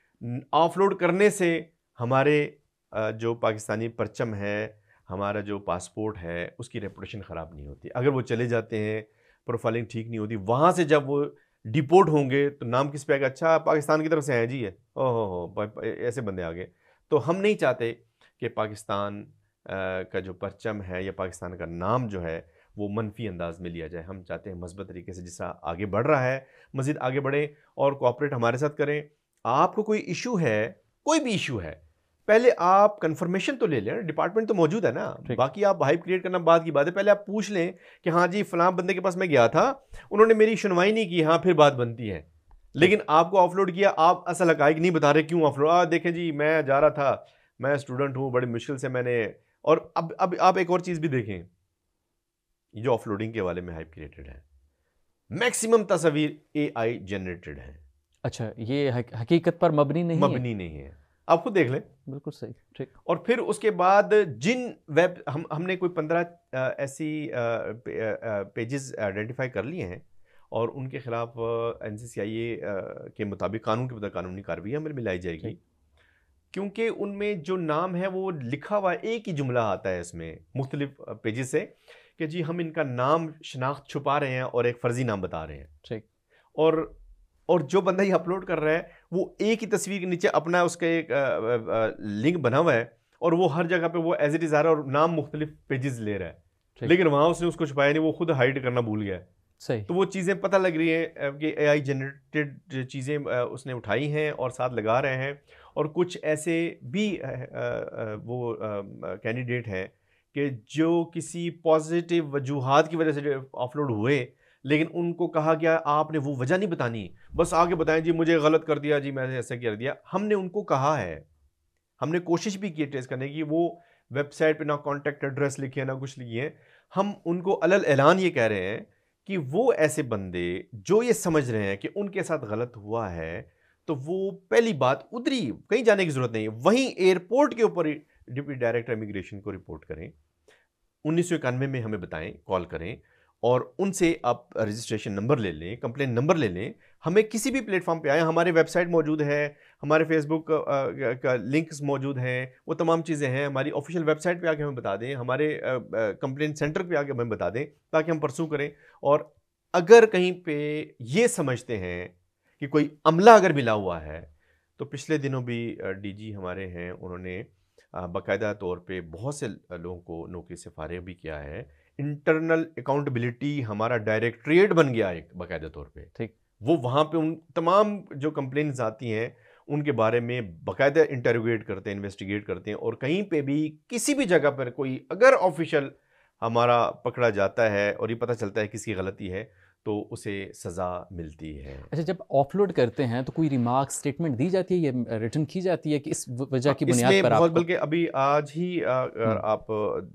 ऑफलोड करने से हमारे जो पाकिस्तानी परचम है, हमारा जो पासपोर्ट है, उसकी रेपुटेशन ख़राब नहीं होती। अगर वो चले जाते हैं, प्रोफाइलिंग ठीक नहीं होती, वहाँ से जब वो डिपोर्ट होंगे तो नाम किस पे आएगा, अच्छा पाकिस्तान की तरफ से आए जी है, ओहो ऐसे बंदे आ गए। तो हम नहीं चाहते कि पाकिस्तान का जो परचम है या पाकिस्तान का नाम जो है वो मनफी अंदाज में लिया जाए। हम चाहते हैं मस्बत तरीके से, जिसका आगे बढ़ रहा है मज़ीद आगे बढ़े और कोऑपरेट हमारे साथ करें। आपको कोई इशू है, कोई भी इशू है, पहले आप कंफर्मेशन तो ले लें, डिपार्टमेंट तो मौजूद है ना। बाकी आप हाइप क्रिएट करना बाद की बात है, पहले आप पूछ लें कि हाँ जी फलां बंदे के पास मैं गया था, उन्होंने मेरी सुनवाई नहीं की, हाँ फिर बात बनती है। लेकिन आपको ऑफलोड किया, आप असल हकाइक नहीं बता रहे, क्यों ऑफलोड? देखें जी मैं जा रहा था, मैं स्टूडेंट हूँ, बड़ी मुश्किल से मैंने। और अब आप एक और चीज़ भी देखें, ये जो ऑफलोडिंग के हवाले में हाइप क्रिएटेड है, मैक्सिमम तस्वीर AI जनरेटेड है। अच्छा, ये हकीकत पर मबनी नहीं है, आप खुद देख लें। बिल्कुल सही। ठीक। और फिर उसके बाद जिन वेब हमने कोई 15 ऐसी पेजेस आइडेंटिफाई कर लिए हैं और उनके खिलाफ NCCIA के मुताबिक कानून के मुताबिक कानूनी कार्रवाई हमें मिलाई जाएगी, क्योंकि उनमें जो नाम है वो लिखा हुआ एक ही जुमला आता है इसमें मुख्तलिफ पेजेस से कि जी हम इनका नाम शनाख्त छुपा रहे हैं और एक फ़र्जी नाम बता रहे हैं। ठीक। और जो बंदा ये अपलोड कर रहा है वो एक ही तस्वीर के नीचे अपना उसका एक लिंक बना हुआ है और वो हर जगह पे वो एज इट इज़ आ रहा है और नाम मुख्तलिफ पेजेस ले रहा है, लेकिन वहाँ उसने उसको छुपाया नहीं, वो खुद हाइड करना भूल गया है। सही। तो वो चीज़ें पता लग रही हैं कि AI जनरेटेड चीज़ें उसने उठाई हैं और साथ लगा रहे हैं। और कुछ ऐसे भी वो कैंडिडेट हैं कि जो किसी पॉजिटिव वजूहात की वजह से ऑफलोड हुए, लेकिन उनको कहा गया आपने वो वजह नहीं बतानी, बस आगे बताएं जी मुझे गलत कर दिया, जी मैंने ऐसा कर दिया। हमने उनको कहा है, हमने कोशिश भी की ट्रेस करने की, वो वेबसाइट पे ना कॉन्टैक्ट एड्रेस लिखे है ना कुछ लिखे। हम उनको अलल ऐलान ये कह रहे हैं कि वो ऐसे बंदे जो ये समझ रहे हैं कि उनके साथ गलत हुआ है, तो वो पहली बात उधर ही कहीं जाने की ज़रूरत नहीं है, वहीं एयरपोर्ट के ऊपर डिप्टी डायरेक्टर इमिग्रेशन को रिपोर्ट करें, 1991 में हमें बताएं, कॉल करें और उनसे आप रजिस्ट्रेशन नंबर ले लें, कंप्लेन नंबर ले लें। हमें किसी भी प्लेटफॉर्म पे आए, हमारे वेबसाइट मौजूद है, हमारे फेसबुक का लिंक्स मौजूद हैं, वो तमाम चीज़ें हैं। हमारी ऑफिशियल वेबसाइट पे आके हमें बता दें, हमारे कंप्लेंट सेंटर पे आके हमें बता दें, ताकि हम परसू करें। और अगर कहीं पे ये समझते हैं कि कोई अमला अगर मिला हुआ है, तो पिछले दिनों भी डीजी हमारे हैं, उन्होंने बाकायदा तौर पे बहुत से लोगों को नौकरी से फारिग भी किया है। इंटरनल अकाउंटेबिलिटी हमारा डायरेक्टरेट बन गया एक बाकायदा तौर पे। ठीक, वो वहाँ पे उन तमाम जो कंप्लेंट्स आती हैं उनके बारे में बाकायदा इंटरोगेट करते हैं, इन्वेस्टिगेट करते हैं। और कहीं पे भी किसी भी जगह पर कोई अगर ऑफिशियल हमारा पकड़ा जाता है और ये पता चलता है किसकी गलती है, तो उसे सज़ा मिलती है। अच्छा, जब ऑफलोड करते हैं तो कोई रिमार्क स्टेटमेंट दी जाती है या रिटर्न की जाती है कि इस वजह की बुनियाद पर बहुत, आपको? बल्कि अभी आज ही अगर आप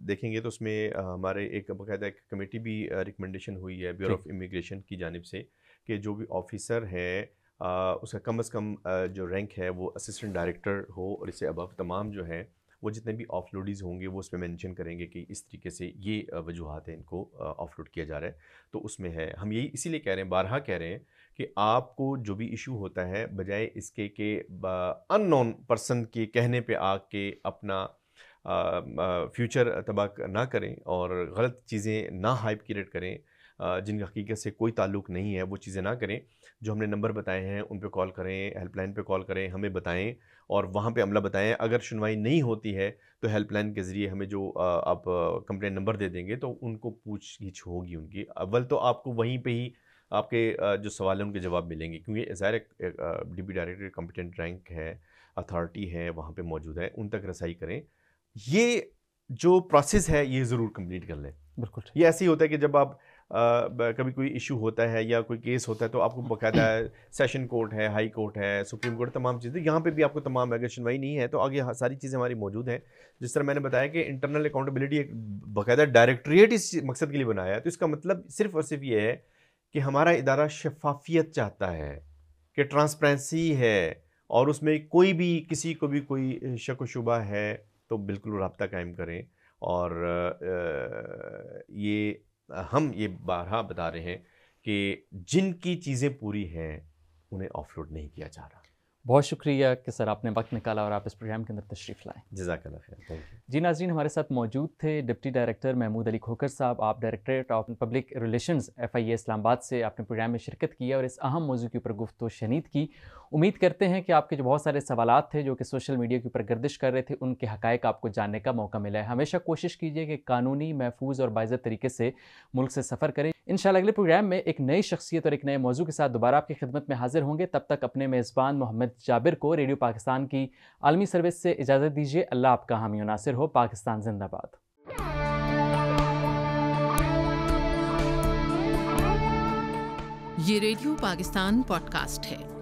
देखेंगे तो उसमें हमारे एक बाकायदा एक कमेटी भी रिकमेंडेशन हुई है ब्यूरो ऑफ इमिग्रेशन की जानिब से कि जो भी ऑफिसर है उसका कम से कम जो रैंक है वो असिस्टेंट डायरेक्टर हो, और इससे अबव तमाम जो है वो जितने भी ऑफलोडीज़ होंगे वो उसमें मेंशन करेंगे कि इस तरीके से ये वजूहात हैं, इनको ऑफलोड किया जा रहा है। तो उसमें है, हम यही इसीलिए कह रहे हैं, बारहा कह रहे हैं कि आपको जो भी इशू होता है, बजाय इसके कि अननोन पर्सन के कहने पे आके अपना फ्यूचर तबाह ना करें और गलत चीज़ें ना हाइप क्रिएट करें, जिनका हकीकत से कोई ताल्लुक़ नहीं है, वो चीज़ें ना करें। जो हमने नंबर बताए हैं उन पे कॉल करें, हेल्पलाइन पे कॉल करें, हमें बताएं और वहाँ पे अमला बताएं। अगर सुनवाई नहीं होती है तो हेल्पलाइन के ज़रिए हमें जो आप कंप्लेंट नंबर दे देंगे तो उनको पूछगिछ होगी उनकी। अव्वल तो आपको वहीं पे ही आपके जो सवाल हैं उनके जवाब मिलेंगे, क्योंकि ज़ाहिर है डिप्टी डायरेक्टर कॉम्पिटेंट रैंक है, अथॉरिटी है, वहाँ पे मौजूद है, उन तक रसाई करें। ये जो प्रोसेस है ये ज़रूर कंप्लीट कर लें। बिल्कुल। ये ऐसे ही होता है कि जब आप कभी कोई इशू होता है या कोई केस होता है तो आपको बाकायदा सेशन कोर्ट है, हाई कोर्ट है, सुप्रीम कोर्ट, तमाम चीज़ें यहाँ पे भी आपको तमाम, अगर सुनवाई नहीं है तो आगे सारी चीज़ें हमारी मौजूद हैं। जिस तरह मैंने बताया कि इंटरनल अकाउंटेबिलिटी एक बाकायदा डायरेक्टरेट इस मकसद के लिए बनाया है, तो इसका मतलब सिर्फ और सिर्फ ये है कि हमारा इदारा शफाफियत चाहता है, कि ट्रांसपेरेंसी है, और उसमें कोई भी किसी को भी कोई शक व शुबा है तो बिल्कुल रब्ता कायम करें। और ये हम ये बारहा बता रहे हैं कि जिनकी चीज़ें पूरी हैं उन्हें ऑफलोड नहीं किया जा रहा। बहुत शुक्रिया कि सर आपने वक्त निकाला और आप इस प्रोग्राम के अंदर तशरीफ़ लाएँ। जज़ाकल्लाह खैर, थैंक यू। जी नाज़रीन, हमारे साथ मौजूद थे डिप्टी डायरेक्टर महमूद अली खोखर साहब। आप directorate of public relations FIA Islamabad से आपने प्रोग्राम में शिरकत की और इस अहम मौजू के ऊपर गुफ्तगू शनीद की। उम्मीद करते हैं कि आपके जो बहुत सारे सवालात थे जो कि सोशल मीडिया के ऊपर गर्दिश कर रहे थे, उनके हक़ाइक़ आपको जानने का मौका मिला है। हमेशा कोशिश कीजिए कि कानूनी, महफूज और बाइज़्ज़त तरीके से मुल्क से सफ़र करें। इंशाअल्लाह अगले प्रोग्राम में एक नई शख्सियत और एक नए मौजू के साथ दोबारा आपकी खिदमत में हाजिर होंगे। तब तक अपने मेज़बान मोहम्मद जाबिर को रेडियो पाकिस्तान की आलमी सर्विस से इजाज़त दीजिए। अल्लाह आपका हामी और नासिर हो। पाकिस्तान जिंदाबाद। ये रेडियो पाकिस्तान पॉडकास्ट है।